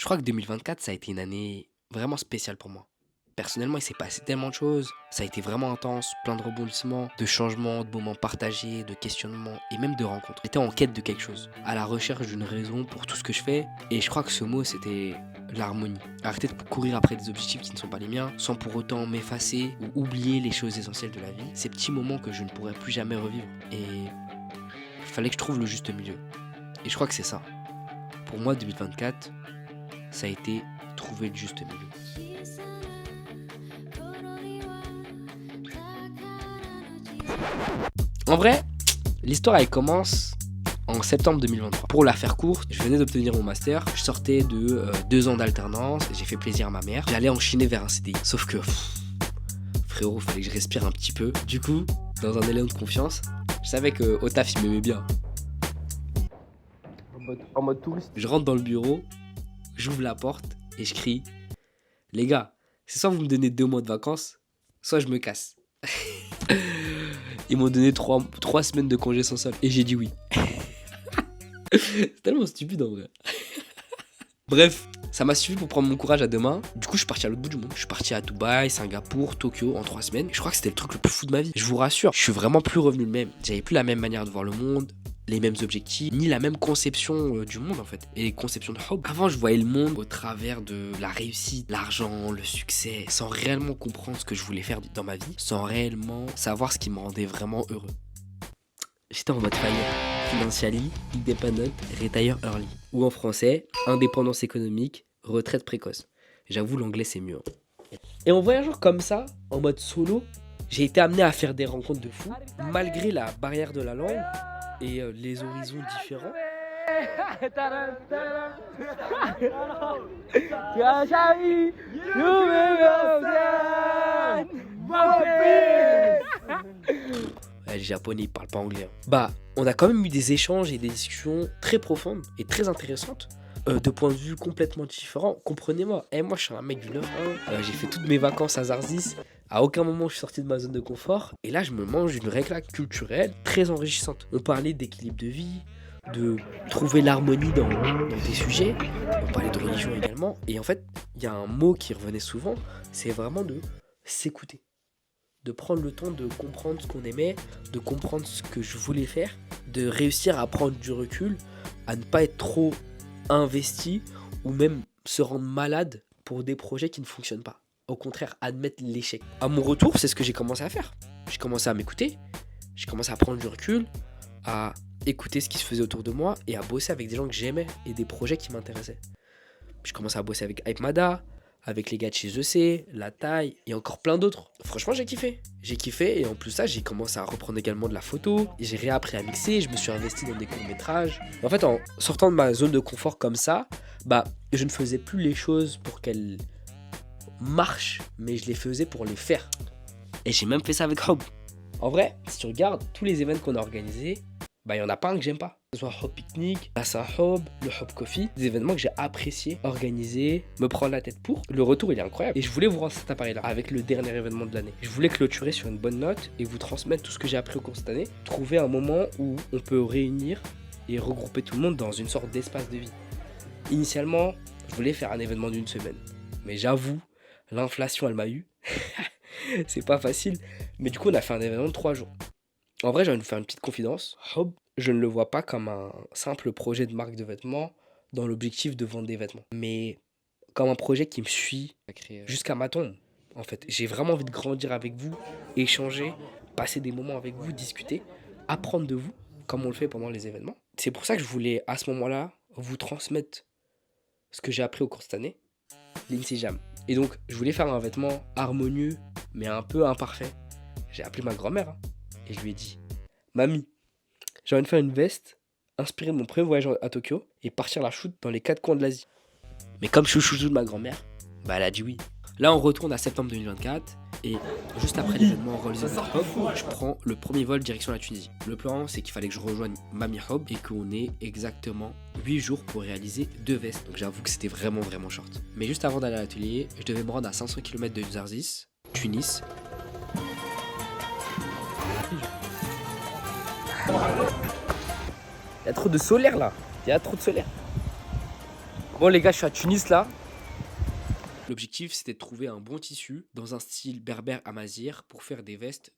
crois que 2024, ça a été une année vraiment spéciale pour moi. Personnellement, il s'est passé tellement de choses. Ça a été vraiment intense, plein de rebondissements, de changements, de moments partagés, de questionnements et même de rencontres. J'étais en quête de quelque chose, à la recherche d'une raison pour tout ce que je fais. Et je crois que ce mot, c'était l'harmonie. Arrêter de courir après des objectifs qui ne sont pas les miens, sans pour autant m'effacer ou oublier les choses essentielles de la vie. Ces petits moments que je ne pourrai plus jamais revivre. Et il fallait que je trouve le juste milieu. Et je crois que c'est ça. Pour moi, 2024, ça a été trouver le juste milieu. En vrai, l'histoire elle commence en septembre 2023. Pour la faire courte, je venais d'obtenir mon master, je sortais de 2 ans d'alternance, j'ai fait plaisir à ma mère, j'allais enchaîner vers un CDI. Sauf que, frérot, fallait que je respire un petit peu. Du coup, dans un élan de confiance, je savais qu'au taf il m'aimait bien. En mode touriste. Je rentre dans le bureau, j'ouvre la porte et je crie: les gars, c'est soit vous me donnez 2 mois de vacances, soit je me casse. Ils m'ont donné 3 semaines de congé sans solde. Et j'ai dit oui. C'est tellement stupide en vrai. Bref, ça m'a suffi pour prendre mon courage à deux mains. Du coup, je suis parti à l'autre bout du monde. Je suis parti à Dubaï, Singapour, Tokyo en 3 semaines. Je crois que c'était le truc le plus fou de ma vie. Je vous rassure, je suis vraiment plus revenu le même. J'avais plus la même manière de voir le monde, les mêmes objectifs, ni la même conception du monde en fait. Et conception de Hope. Avant, je voyais le monde au travers de la réussite, l'argent, le succès, sans réellement comprendre ce que je voulais faire dans ma vie, sans réellement savoir ce qui me rendait vraiment heureux. J'étais en mode FIRE, Financially Independent Retire Early. Ou en français, indépendance économique, retraite précoce. J'avoue, l'anglais c'est mieux. Et en voyageant comme ça, en mode solo, j'ai été amené à faire des rencontres de fous, malgré la barrière de la langue et les horizons différents. Les Japonais ils parlent pas anglais. Bah, on a quand même eu des échanges et des discussions très profondes et très intéressantes. De points de vue complètement différents. Comprenez-moi, moi je suis un mec du 9-1, j'ai fait toutes mes vacances à Zarzis, à aucun moment je suis sorti de ma zone de confort, et là je me mange une réclame culturelle très enrichissante. On parlait d'équilibre de vie, de trouver l'harmonie dans des sujets, on parlait de religion également, et en fait, il y a un mot qui revenait souvent, c'est vraiment de s'écouter. De prendre le temps de comprendre ce qu'on aimait, de comprendre ce que je voulais faire, de réussir à prendre du recul, à ne pas être trop investi ou même se rendre malade pour des projets qui ne fonctionnent pas. Au contraire, admettre l'échec. À mon retour, c'est ce que j'ai commencé à faire. J'ai commencé à m'écouter, j'ai commencé à prendre du recul, à écouter ce qui se faisait autour de moi et à bosser avec des gens que j'aimais et des projets qui m'intéressaient. J'ai commencé à bosser avec Hypemada, avec les gars de chez EC, La Taille et encore plein d'autres. Franchement, j'ai kiffé. J'ai kiffé et en plus ça, j'ai commencé à reprendre également de la photo. Et j'ai réappris à mixer, je me suis investi dans des courts-métrages. En fait, en sortant de ma zone de confort comme ça, bah, je ne faisais plus les choses pour qu'elles marchent, mais je les faisais pour les faire. Et j'ai même fait ça avec Hob. En vrai, si tu regardes tous les événements qu'on a organisés, bah, il n'y en a pas un que j'aime pas. Que ce soit Hop Picnic, Bassin Hop, le Hop Coffee, des événements que j'ai appréciés, organisés, me prendre la tête pour. Le retour il est incroyable. Et je voulais vous rendre cet appareil là avec le dernier événement de l'année. Je voulais clôturer sur une bonne note et vous transmettre tout ce que j'ai appris au cours de cette année. Trouver un moment où on peut réunir et regrouper tout le monde dans une sorte d'espace de vie. Initialement, je voulais faire un événement d'1 semaine. Mais j'avoue, l'inflation elle m'a eu. C'est pas facile. Mais du coup on a fait un événement de 3 jours. En vrai, j'ai envie de vous faire une petite confidence. Hob, je ne le vois pas comme un simple projet de marque de vêtements dans l'objectif de vendre des vêtements, mais comme un projet qui me suit jusqu'à ma tombe. En fait, j'ai vraiment envie de grandir avec vous, échanger, passer des moments avec vous, discuter, apprendre de vous, comme on le fait pendant les événements. C'est pour ça que je voulais, à ce moment-là, vous transmettre ce que j'ai appris au cours de cette année, l'INSEE Jam. Et donc, je voulais faire un vêtement harmonieux, mais un peu imparfait. J'ai appelé ma grand-mère, et je lui ai dit: Mamie, j'ai envie de faire une veste inspirée de mon premier voyage à Tokyo et partir la shoot dans les 4 coins de l'Asie. Mais comme je suis chouchou de ma grand-mère, bah elle a dit oui. Là, on retourne à septembre 2024 et juste après l'événement Rolls Hub, je prends le premier vol direction la Tunisie. Le plan, c'est qu'il fallait que je rejoigne Mami Hub et qu'on ait exactement 8 jours pour réaliser 2 vestes. Donc j'avoue que c'était vraiment short. Mais juste avant d'aller à l'atelier, je devais me rendre à 500 km de Zarzis, Tunis. Il y a trop de solaire là. Il y a trop de solaire. Bon les gars, je suis à Tunis là. L'objectif c'était de trouver un bon tissu dans un style berbère amazigh pour faire des vestes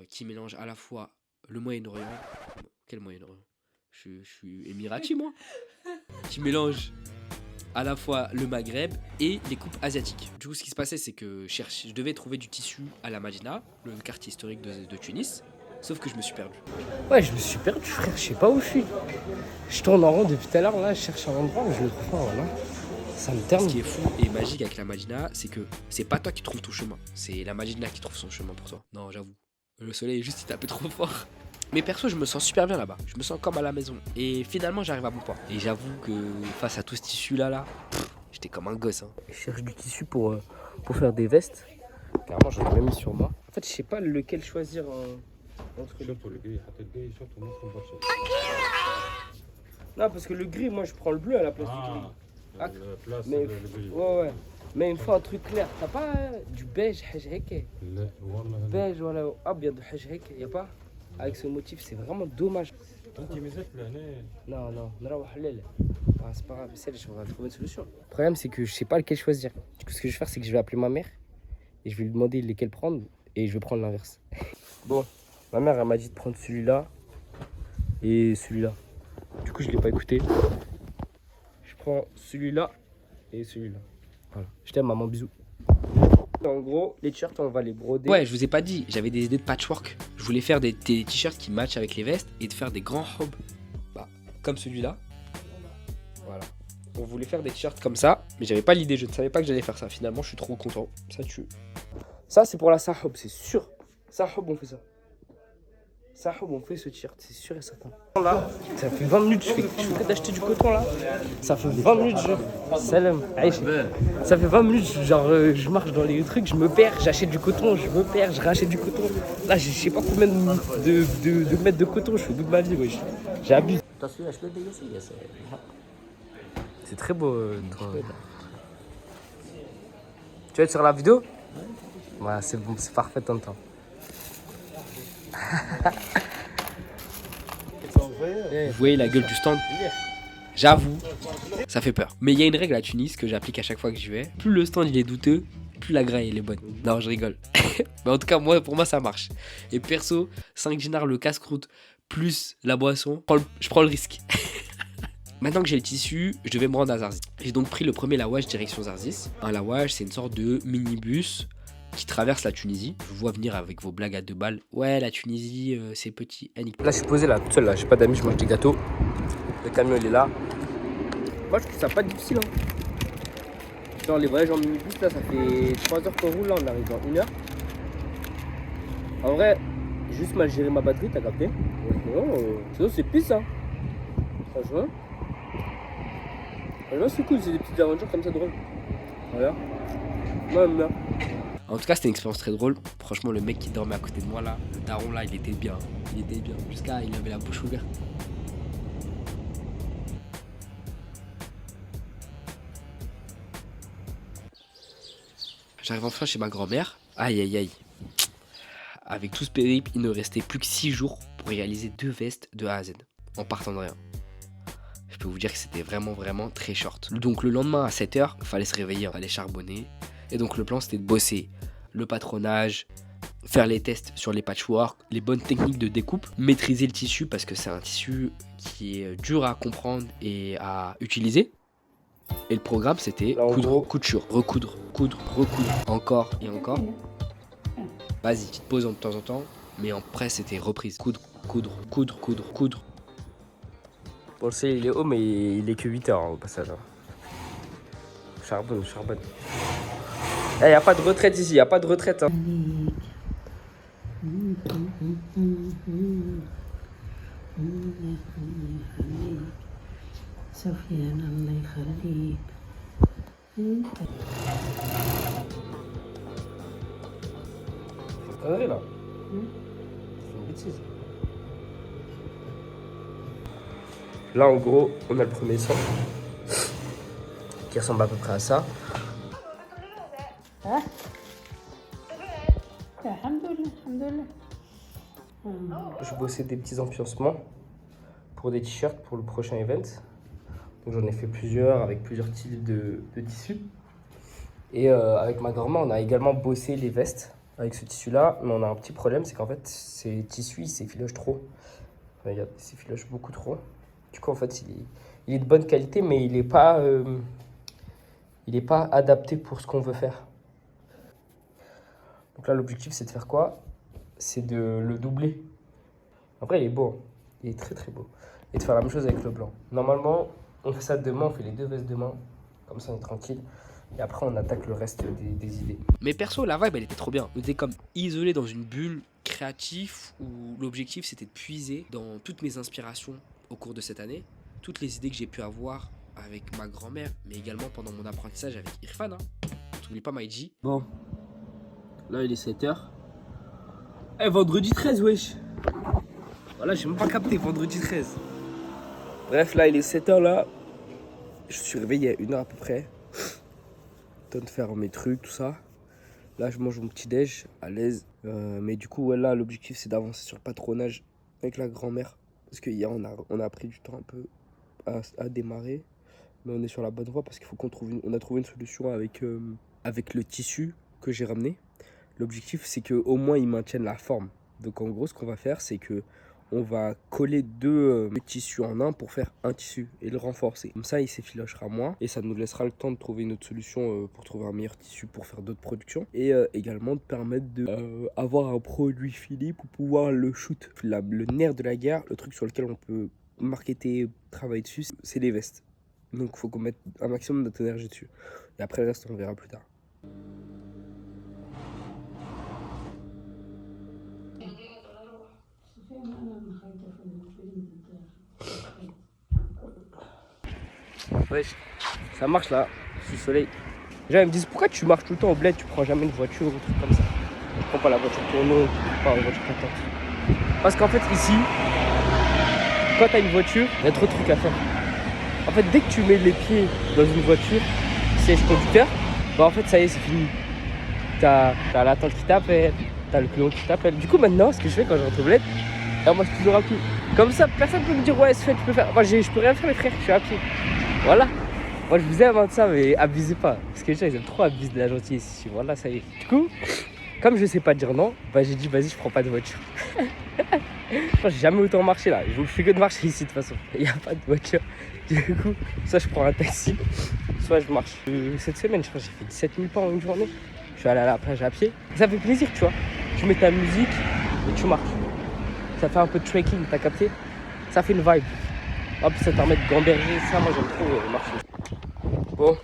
qui mélangent à la fois le Moyen-Orient. Quel Moyen-Orient? Je suis émirati moi. Qui mélange à la fois le Maghreb et les coupes asiatiques. Du coup, ce qui se passait, c'est que je devais trouver du tissu à la Madina, le quartier historique de Tunis, sauf que je me suis perdu. Ouais, je me suis perdu, frère, je sais pas où je suis. Je tourne en rond depuis tout à l'heure, là, je cherche un endroit, mais je le trouve pas, voilà. Ça me termine. Ce qui est fou et magique avec la Madina, c'est que c'est pas toi qui trouves ton chemin, c'est la Madina qui trouve son chemin pour toi. Non, j'avoue. Le soleil est juste, il tapait trop fort. Mais perso, je me sens super bien là-bas. Je me sens comme à la maison. Et finalement, j'arrive à bon port. Et j'avoue que face à tout ce tissu-là, j'étais comme un gosse. Hein. Je cherche du tissu pour faire des vestes. Carrément, j'en ai même mis sur moi. En fait, je sais pas lequel choisir entre les deux. Non, parce que le gris, moi, je prends le bleu à la place du gris. Ah, mais, le gris. Ouais. Mais il me faut un truc clair. T'as pas du beige, beige, voilà, bien de il y a pas? Avec ce motif, c'est vraiment dommage. Non, c'est pas grave, on va trouver une solution. Le problème, c'est que je sais pas lequel choisir. Du coup, ce que je vais faire, c'est que je vais appeler ma mère et je vais lui demander lesquels prendre et je vais prendre l'inverse. Bon, ma mère, elle m'a dit de prendre celui-là et celui-là. Du coup, je l'ai pas écouté. Je prends celui-là et celui-là. Voilà. Je t'aime, maman, bisous. En gros, les t-shirts, on va les broder. Ouais, je vous ai pas dit, j'avais des idées de patchwork. Je voulais faire des t-shirts qui matchent avec les vestes et de faire des grands robes. Bah, comme celui-là. Voilà. On voulait faire des t-shirts comme ça, mais j'avais pas l'idée, je ne savais pas que j'allais faire ça. Finalement, je suis trop content. Ça tue. Ça, c'est pour la sahob, c'est sûr. Sahob, on fait ça. Sahob, on fait ce t-shirt, c'est sûr et certain. Là, ça fait 20 minutes, je fais que d'acheter du coton là. Ça fait 20 minutes, Salam. Ça fait 20 minutes, genre je marche dans les trucs, je me perds, j'achète du coton, je me perds, je rachète du coton. Là, je sais pas combien de mètres de coton je fais au bout de ma vie, wesh. J'abuse. C'est très beau. Tu vas être sur la vidéo? Ouais, c'est bon, c'est parfait en temps. Vous voyez la gueule du stand? J'avoue, ça fait peur. Mais il y a une règle à Tunis que j'applique à chaque fois que j'y vais. Plus le stand il est douteux, plus la graille elle est bonne. Non, je rigole. Mais en tout cas, pour moi ça marche. Et perso, 5 dinars le casse-croûte plus la boisson, je prends le risque. Maintenant que j'ai le tissu, je devais me rendre à Zarzis. J'ai donc pris le premier Laouage direction Zarzis. Un Laouage, c'est une sorte de minibus qui traverse la Tunisie. Je vous vois venir avec vos blagues à 2 balles. Ouais, la Tunisie, c'est petit. Là, je suis posé là, tout seul là. J'ai pas d'amis, je mange des gâteaux. Le camion, il est là. Moi, je trouve ça pas difficile. Hein. Genre, les voyages en minibus, là, ça fait 3 heures qu'on roule. Là, on arrive dans 1 heure. En vrai, j'ai juste mal géré ma batterie, t'as capté? Sinon, c'est pisse, hein. Franchement, c'est cool, c'est des petites aventures comme ça drôles. Voilà. Moi, j'aime bien. En tout cas, c'était une expérience très drôle. Franchement, le mec qui dormait à côté de moi là, le daron là, il était bien. Il était bien. Jusqu'à, il avait la bouche ouverte. J'arrive enfin chez ma grand-mère. Aïe aïe aïe. Avec tout ce périple, il ne restait plus que 6 jours pour réaliser 2 vestes de A à Z. En partant de rien. Je peux vous dire que c'était vraiment très short. Donc le lendemain à 7h, il fallait se réveiller, il fallait charbonner. Et donc le plan c'était de bosser le patronage, faire les tests sur les patchwork, les bonnes techniques de découpe, maîtriser le tissu parce que c'est un tissu qui est dur à comprendre et à utiliser. Et le programme c'était coudre, couture, recoudre, coudre, recoudre, encore et encore. Vas-y, petite pause de temps en temps, mais en presse c'était reprise. Coudre, coudre, coudre, coudre, coudre. Bon, le soleil il est haut, mais il est que 8h hein, au passage. Charbonne. Il n'y a pas de retraite ici, il n'y a pas de retraite. Hein. C'est là. C'est une bêtise. Là, en gros, on a le premier son qui ressemble à peu près à ça. Je bossais des petits empincements pour des t-shirts pour le prochain event. Donc j'en ai fait plusieurs avec plusieurs types de tissus. Et avec ma grand-mère, on a également bossé les vestes avec ce tissu-là. Mais on a un petit problème, c'est qu'en fait, ces tissus, ils s'effilochent trop. Enfin, il s'effiloche beaucoup trop. Du coup, en fait, il est de bonne qualité, mais il est pas adapté pour ce qu'on veut faire. Donc là, l'objectif, c'est de faire quoi? C'est de le doubler. Après, il est beau, hein. Il est très très beau. Et de faire la même chose avec le blanc. Normalement, on fait ça demain, on fait les deux vestes demain. Comme ça, on est tranquille. Et après, on attaque le reste des idées. Mais perso, la vibe, elle était trop bien. On était comme isolé dans une bulle créative où l'objectif, c'était de puiser dans toutes mes inspirations au cours de cette année, toutes les idées que j'ai pu avoir avec ma grand-mère, mais également pendant mon apprentissage avec Irfan. Hein. T'oublies pas Maïji. Bon, là, il est 7h. Eh, vendredi 13, wesh. Voilà, j'ai même pas capté, vendredi 13. Bref, là, il est 7h, là. Je suis réveillé il y a 1 heure à peu près. Temps de faire mes trucs, tout ça. Là, je mange mon petit déj à l'aise. Mais du coup, ouais, là, l'objectif, c'est d'avancer sur le patronage avec la grand-mère. Parce que hier, on a pris du temps un peu à démarrer. Mais on est sur la bonne voie parce qu'il faut on a trouvé une solution avec le tissu que j'ai ramené. L'objectif, c'est qu'au moins, ils maintiennent la forme. Donc, en gros, ce qu'on va faire, c'est que on va coller deux tissus en un pour faire un tissu et le renforcer. Comme ça, il s'effilochera moins et ça nous laissera le temps de trouver une autre solution pour trouver un meilleur tissu pour faire d'autres productions et également de permettre d'avoir un produit fini pour pouvoir le shoot. Le nerf de la guerre, le truc sur lequel on peut marketer, travailler dessus, c'est les vestes. Donc, il faut qu'on mette un maximum de notre énergie dessus. Et après, le reste, on verra plus tard. Wesh, ça marche là, sous le soleil. Les gens ils me disent pourquoi tu marches tout le temps au bled, tu prends jamais une voiture ou un truc comme ça. Je prends pas la voiture pour nous, pas la voiture contente. Parce qu'en fait ici, quand t'as une voiture, il y a trop de trucs à faire. En fait dès que tu mets les pieds dans une voiture, siège conducteur, bah en fait ça y est c'est fini. T'as la tante qui t'appelle, t'as le client qui t'appelle. Du coup maintenant ce que je fais quand je rentre au bled, moi je suis toujours à pied. Comme ça personne peut me dire ouais c'est fait, tu peux faire. Moi je peux rien faire les frères, je suis à pied. Voilà. Moi je vous ai inventé ça mais abusez pas. Parce que les gens ils aiment trop abuser de la gentillesse ici. Voilà ça y est. Du coup, comme je sais pas dire non, bah j'ai dit vas-y je prends pas de voiture. J'ai jamais autant marché là. Je fais que de marcher ici de toute façon. Il n'y a pas de voiture. Du coup, soit je prends un taxi, soit je marche. Cette semaine je crois que j'ai fait 17 000 pas en une journée. Je suis allé à la plage à pied. Ça fait plaisir tu vois. Tu mets ta musique et tu marches. Ça fait un peu de trekking, t'as capté? Ça fait une vibe. Hop, ça te permet de gamberger, ça moi j'aime trop marcher. Bon,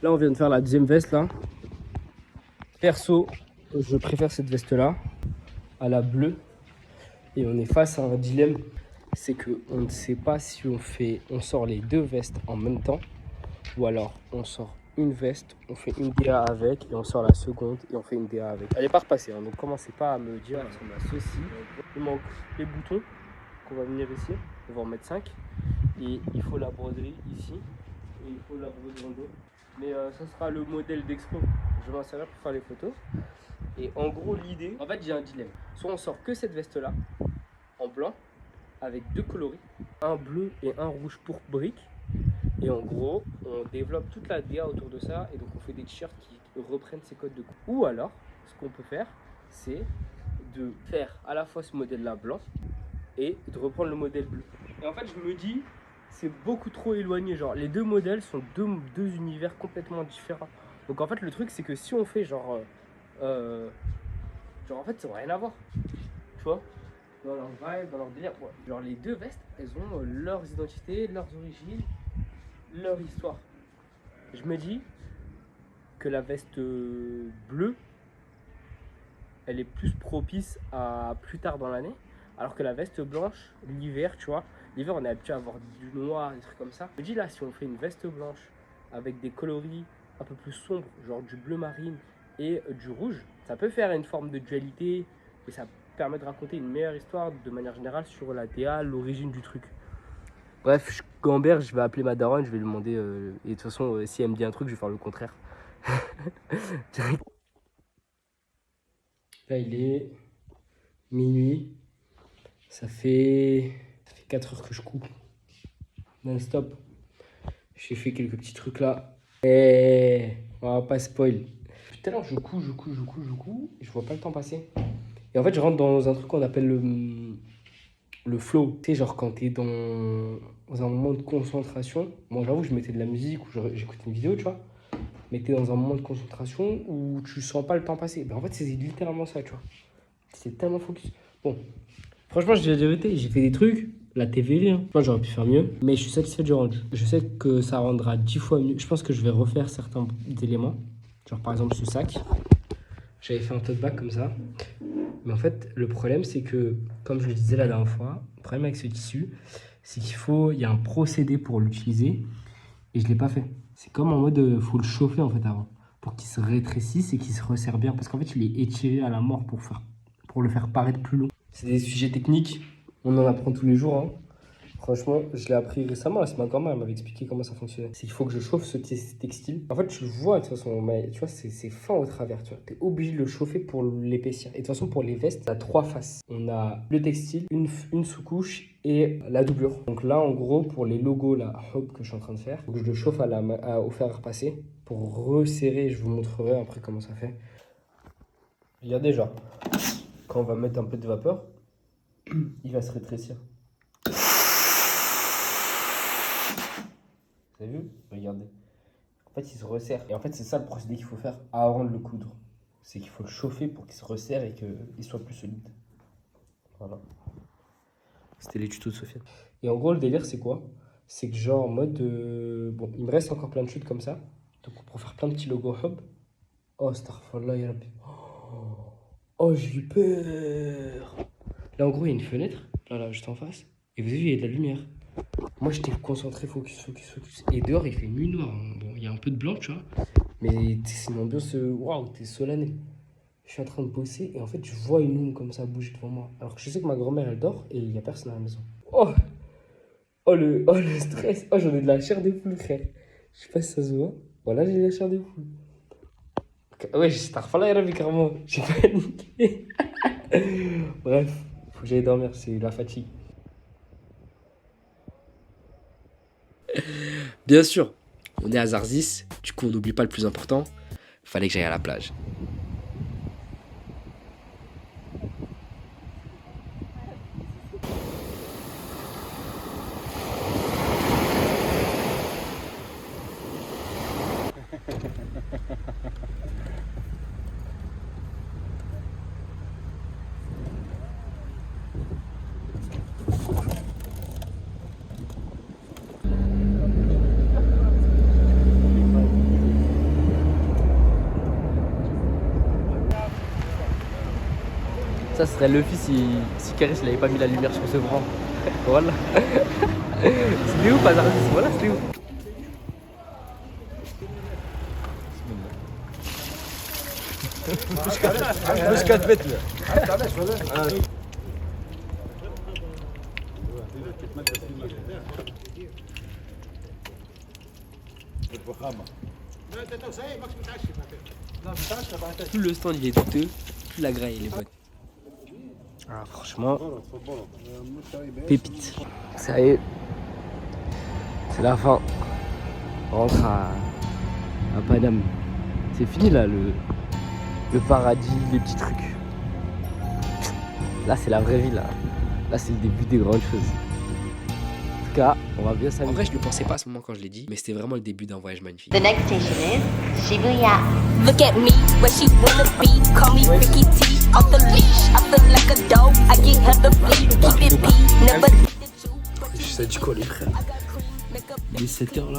là on vient de faire la deuxième veste là. Perso, je préfère cette veste là à la bleue. Et on est face à un dilemme, c'est que on ne sait pas si on sort les deux vestes en même temps ou alors on sort une veste, on fait une DA avec et on sort la seconde et on fait une DA avec. Elle est pas repassée, hein, donc commencez pas à me dire on a ceci. Il manque les boutons qu'on va venir ici, on va en mettre 5 et il faut la broderie ici et il faut la broderie en dos. Mais ça sera le modèle d'expo, je vais m'en servir pour faire les photos. Et en gros l'idée, en fait j'ai un dilemme, soit on sort que cette veste là en blanc avec deux coloris, un bleu et un rouge pourpre brique. Et en gros, on développe toute la DA autour de ça et donc on fait des t-shirts qui reprennent ces codes de coupe. Ou alors, ce qu'on peut faire, c'est de faire à la fois ce modèle-là blanc et de reprendre le modèle bleu. Et en fait, je me dis, c'est beaucoup trop éloigné. Genre, les deux modèles sont deux univers complètement différents. Donc en fait, le truc, c'est que si on fait genre en fait, ça n'a rien à voir. Tu vois? Dans leur vibe, dans leur délire. Ouais. Genre les deux vestes, elles ont leurs identités, leurs origines, leur histoire. Je me dis que la veste bleue, elle est plus propice à plus tard dans l'année, alors que la veste blanche, l'hiver, tu vois, l'hiver on est habitué à avoir du noir, des trucs comme ça. Je me dis là, si on fait une veste blanche avec des coloris un peu plus sombres, genre du bleu marine et du rouge, ça peut faire une forme de dualité et ça permet de raconter une meilleure histoire de manière générale sur la DA, l'origine du truc. Bref, je gamberge, je vais appeler ma daronne, je vais lui demander, et de toute façon, si elle me dit un truc, je vais faire le contraire. Là, il est minuit, ça fait 4 heures que je coupe. non-stop. J'ai fait quelques petits trucs là. Et on va pas spoil. Tout à l'heure, je couds, et je vois pas le temps passer. Et en fait, je rentre dans un truc qu'on appelle le flow. Tu sais, genre quand t'es dans un moment de concentration. Moi, j'avoue, je mettais de la musique ou j'écoutais une vidéo, tu vois. Mais t'es dans un moment de concentration où tu sens pas le temps passer. Ben, en fait, c'est littéralement ça, tu vois. C'est tellement focus. Bon, franchement, je dis la vérité, j'ai fait des trucs. La TV, hein. Je pense que j'aurais pu faire mieux, mais je suis satisfait du rendu. Je sais que ça rendra 10 fois mieux. Je pense que je vais refaire certains éléments. Genre par exemple ce sac. J'avais fait un tote bag comme ça. Mais en fait, le problème, c'est que, comme je le disais la dernière fois, le problème avec ce tissu, c'est il y a un procédé pour l'utiliser et je ne l'ai pas fait. C'est comme en mode, faut le chauffer en fait avant, pour qu'il se rétrécisse et qu'il se resserre bien. Parce qu'en fait, il est étiré à la mort pour le faire paraître plus long. C'est des sujets techniques, on en apprend tous les jours. Hein. Franchement, je l'ai appris récemment, c'est ma grand-mère m'avait expliqué comment ça fonctionnait. C'est qu'il faut que je chauffe ce textile. En fait, tu le vois de toute façon, mais tu vois, c'est fin au travers, tu vois. T'es obligé de le chauffer pour l'épaissir. Et de toute façon, pour les vestes, on a 3 faces. On a le textile, une sous-couche et la doublure. Donc là, en gros, pour les logos, la hub que je suis en train de faire, donc je le chauffe au fer à repasser pour resserrer. Je vous montrerai après comment ça fait. Regardez, genre, quand on va mettre un peu de vapeur, il va se rétrécir. Vous avez vu? Regardez. En fait, il se resserre. Et en fait, c'est ça le procédé qu'il faut faire avant de le coudre. C'est qu'il faut le chauffer pour qu'il se resserre et qu'il soit plus solide. Voilà. C'était les tutos de Sofiane. Et en gros, le délire, c'est quoi? C'est que genre en mode... Bon, il me reste encore plein de chutes comme ça. Donc, pour faire plein de petits logos hub. Oh, astaghfirullah, ya Rabbi. Oh, j'ai eu peur. Là, en gros, il y a une fenêtre. Là, juste en face. Et vous avez vu, il y a de la lumière. Moi, j'étais concentré, focus. Et dehors, il fait nuit noire. Bon, il y a un peu de blanc, tu vois. Mais c'est une ambiance, waouh, t'es solennel. Je suis en train de bosser et en fait, je vois une ombre comme ça bouger devant moi. Alors que je sais que ma grand-mère, elle dort et il n'y a personne à la maison. Oh, le stress. Oh, j'en ai de la chair de poule, frère. Je sais pas si ça se voit. Voilà, j'ai de la chair de poule. Ouais, j'étais là, il y avait carrément. J'ai paniqué. Bref, faut que j'aille dormir, c'est la fatigue. Bien sûr, on est à Zarzis, du coup on n'oublie pas le plus important, fallait que j'aille à la plage. Ça serait Luffy si Karis n'avait pas mis la lumière sur ce bras. Voilà. C'était où, Pazardis? Voilà, c'était où? مش كاتبت له. Plus le stand il est douteux, plus la graille elle est bonne. Ah, franchement, pépite. Ça y est, c'est la fin. On rentre à Paname. C'est fini là, le paradis, les petits trucs. Là, c'est la vraie vie là. Là, c'est le début des grandes choses. En tout cas, on va bien s'amuser. En vrai, je ne le pensais pas à ce moment quand je l'ai dit, mais c'était vraiment le début d'un voyage magnifique. The next station is Shibuya. Look at me, where she wanna be. Call me Ricky T. Off the leash, I feel like a dog. I get hella fleet, keep it P. Never Ça dit quoi les frères? Il est 7h là.